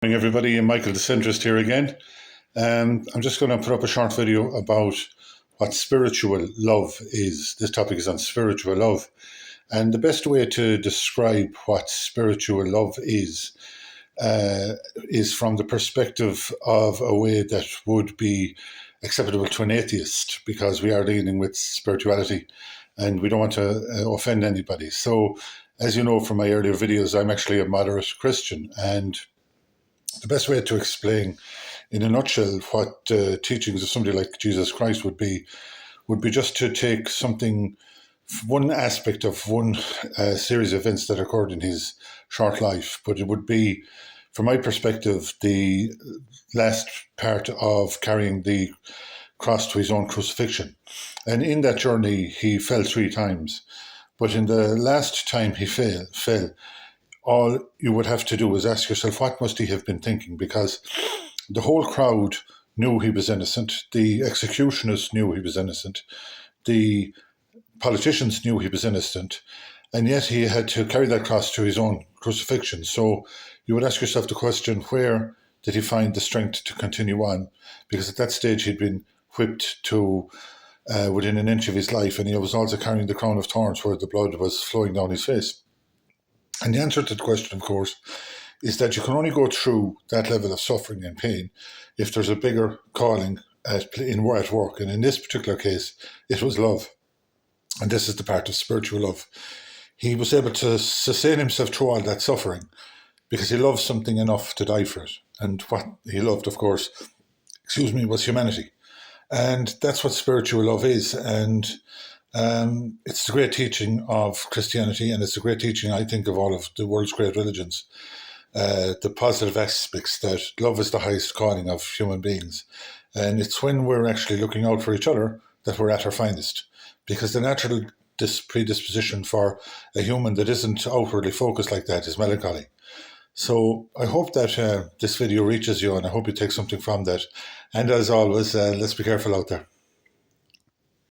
Morning, everybody. I'm Michael the Centrist here again. I'm just going to put up a short video about what spiritual love is. This topic is on spiritual love. And the best way to describe what spiritual love is from the perspective of a way that would be acceptable to an atheist, because we are dealing with spirituality and we don't want to offend anybody. So, as you know from my earlier videos, I'm actually a moderate Christian, and the best way to explain in a nutshell what teachings of somebody like Jesus Christ would be just to take something, one aspect of one series of events that occurred in his short life, but it would be, from my perspective, the last part of carrying the cross to his own crucifixion. And in that journey, he fell 3 times. But in the last time he fell, all you would have to do is ask yourself, what must he have been thinking? Because the whole crowd knew he was innocent. The executioners knew he was innocent. The politicians knew he was innocent. And yet he had to carry that cross to his own crucifixion. So you would ask yourself the question, where did he find the strength to continue on? Because at that stage he'd been whipped to within an inch of his life, and he was also carrying the crown of thorns where the blood was flowing down his face. And the answer to the question, of course, is that you can only go through that level of suffering and pain if there's a bigger calling at work. And in this particular case, it was love. And this is the part of spiritual love. He was able to sustain himself through all that suffering because he loved something enough to die for it. And what he loved, of course, was humanity. And that's what spiritual love is. And it's the great teaching of Christianity, and it's the great teaching, I think, of all of the world's great religions. The positive aspects that love is the highest calling of human beings. And it's when we're actually looking out for each other that we're at our finest. Because the natural predisposition for a human that isn't outwardly focused like that is melancholy. So I hope that this video reaches you, and I hope you take something from that. And as always, let's be careful out there.